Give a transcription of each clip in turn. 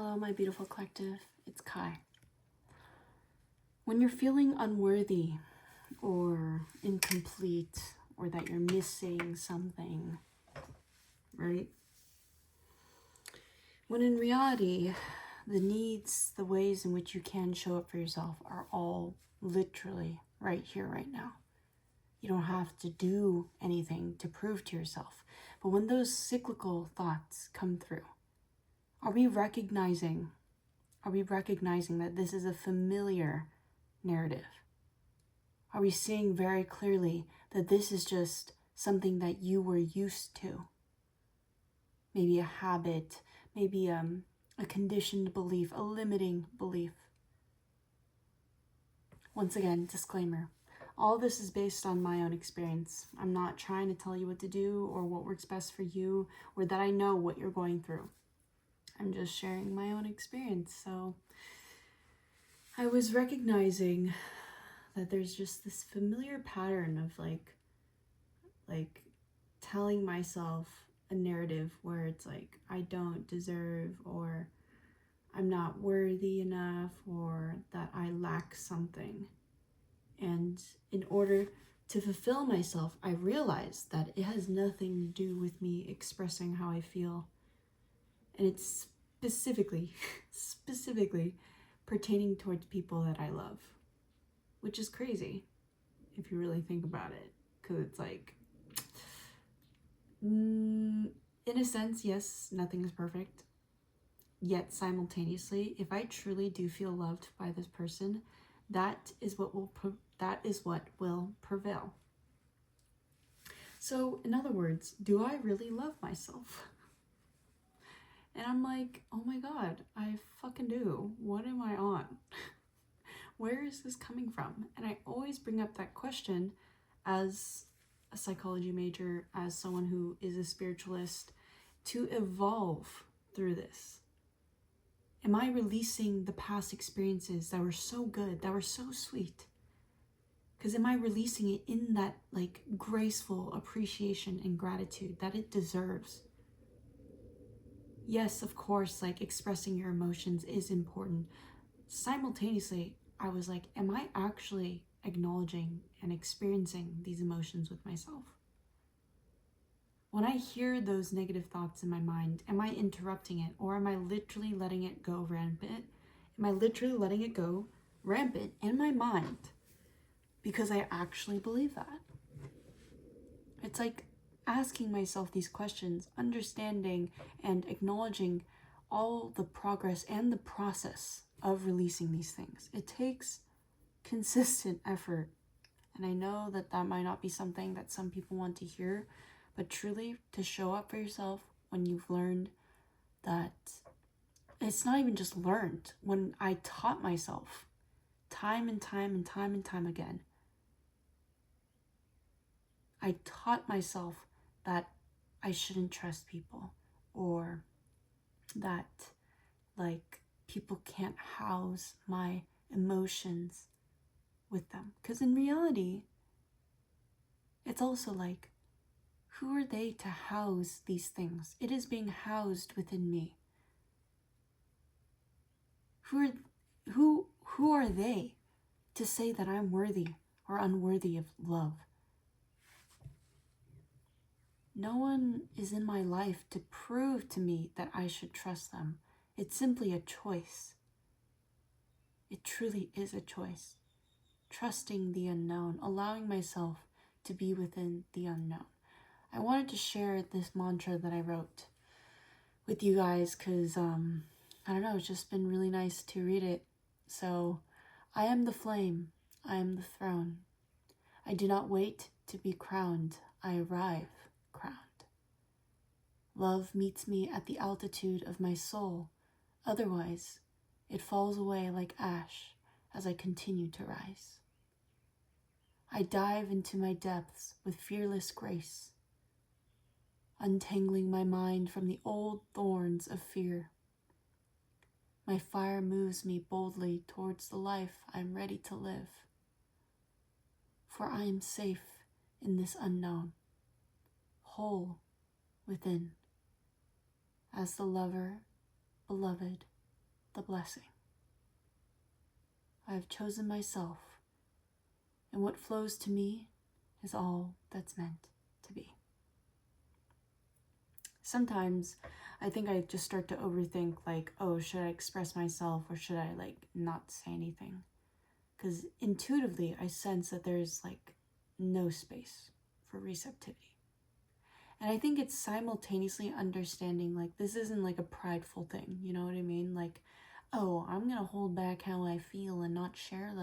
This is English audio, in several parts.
Hello, my beautiful collective. It's Kai. When you're feeling unworthy or incomplete or that you're missing something, right? When in reality, the needs, the ways in which you can show up for yourself are all literally right here, right now. You don't have to do anything to prove to yourself. But when those cyclical thoughts come through, are we recognizing that this is a familiar narrative? Are we seeing very clearly that this is just something that you were used to? Maybe a habit, maybe a conditioned belief, a limiting belief. Once again, disclaimer. All this is based on my own experience. I'm not trying to tell you what to do or what works best for you or that I know what you're going through. I'm just sharing my own experience. So I was recognizing that there's just this familiar pattern of like telling myself a narrative where it's like I don't deserve, or I'm not worthy enough, or that I lack something. And in order to fulfill myself, I realized that it has nothing to do with me expressing how I feel. And it's specifically pertaining towards people that I love, which is crazy if you really think about it, because it's like, in a sense, yes, nothing is perfect, yet simultaneously, if I truly do feel loved by this person, that is what will prevail. So in other words, do I really love myself? And I'm like, oh my god, I fucking do. What am I on? Where is this coming from? And I always bring up that question as a psychology major, as someone who is a spiritualist, to evolve through this. Am I releasing the past experiences that were so good, that were so sweet? Because am I releasing it in that like graceful appreciation and gratitude that it deserves? Yes, of course, like expressing your emotions is important. Simultaneously, I was like, am I actually acknowledging and experiencing these emotions with myself? When I hear those negative thoughts in my mind, am I interrupting it, or am I literally letting it go rampant? Am I literally letting it go rampant in my mind because I actually believe that? It's like asking myself these questions, understanding and acknowledging all the progress and the process of releasing these things. It takes consistent effort. And I know that that might not be something that some people want to hear, but truly to show up for yourself when you've learned that, it's not even just learned, when I taught myself time and time again, I taught myself that I shouldn't trust people, or that like people can't house my emotions with them. Because in reality, it's also like, who are they to house these things? It is being housed within me. Who are they to say that I'm worthy or unworthy of love? No one is in my life to prove to me that I should trust them. It's simply a choice. It truly is a choice. Trusting the unknown, allowing myself to be within the unknown. I wanted to share this mantra that I wrote with you guys because, I don't know, it's just been really nice to read it. So, I am the flame, I am the throne. I do not wait to be crowned, I arrive crowned. Love meets me at the altitude of my soul, otherwise it falls away like ash as I continue to rise. I dive into my depths with fearless grace, untangling my mind from the old thorns of fear. My fire moves me boldly towards the life I'm ready to live, for I am safe in this unknown, whole within, as the lover, beloved, the blessing. I have chosen myself, and what flows to me is all that's meant to be. Sometimes I think I just start to overthink, like, oh, should I express myself or should I not say anything? Because intuitively I sense that there's no space for receptivity. And I think it's simultaneously understanding this isn't a prideful thing, you know what I mean? Oh, I'm gonna hold back how I feel and not share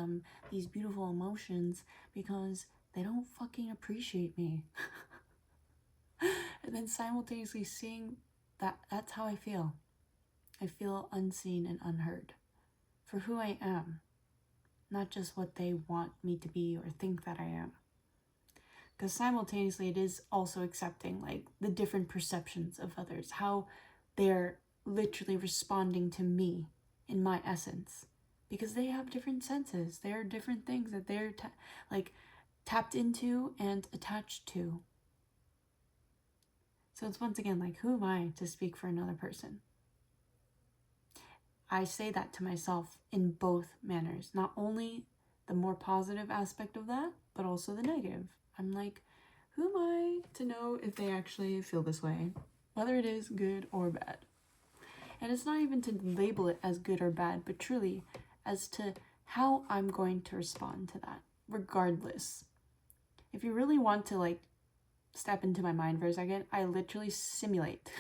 these beautiful emotions because they don't fucking appreciate me. And then simultaneously seeing that that's how I feel. I feel unseen and unheard for who I am, not just what they want me to be or think that I am. Because simultaneously it is also accepting the different perceptions of others, how they're literally responding to me in my essence, because they have different senses. There are different things that they're tapped into and attached to. So it's once again who am I to speak for another person? I say that to myself in both manners, not only the more positive aspect of that, but also the negative. I'm who am I to know if they actually feel this way, whether it is good or bad? And it's not even to label it as good or bad, but truly as to how I'm going to respond to that, regardless. If you really want to step into my mind for a second, I literally simulate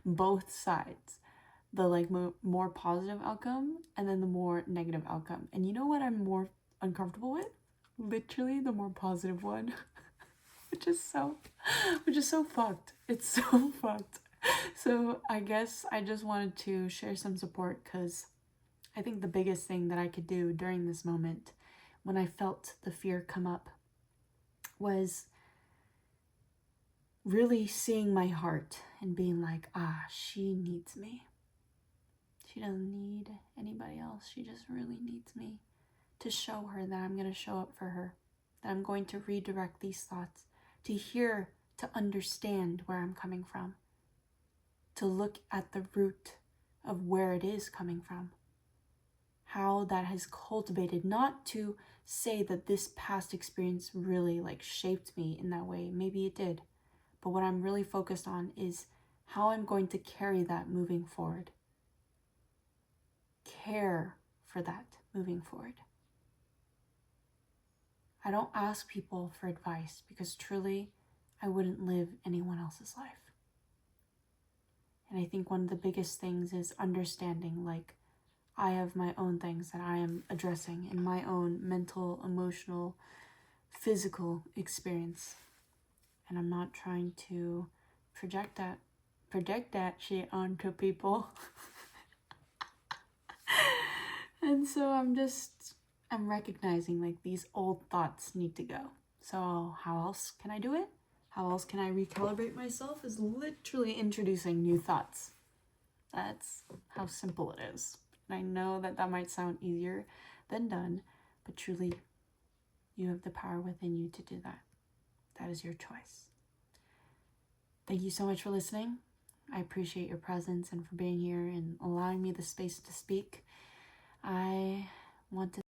both sides. The more positive outcome and then the more negative outcome. And you know what I'm more uncomfortable with? Literally the more positive one. which is so fucked. It's so fucked. So I guess I just wanted to share some support, because I think the biggest thing that I could do during this moment when I felt the fear come up was really seeing my heart and being she needs me. She doesn't need anybody else. She just really needs me to show her that I'm going to show up for her, that I'm going to redirect these thoughts, to hear, to understand where I'm coming from, to look at the root of where it is coming from, how that has cultivated, not to say that this past experience really shaped me in that way. Maybe it did. But what I'm really focused on is how I'm going to carry that moving forward. Care for that moving forward. I don't ask people for advice because truly I wouldn't live anyone else's life. And I think one of the biggest things is understanding I have my own things that I am addressing in my own mental, emotional, physical experience. And I'm not trying to project that shit onto people. And so I'm recognizing these old thoughts need to go. So how else can I do it? How else can I recalibrate myself? Is literally introducing new thoughts. That's how simple it is. And I know that might sound easier than done, but truly you have the power within you to do that. That is your choice. Thank you so much for listening. I appreciate your presence and for being here and allowing me the space to speak. I want to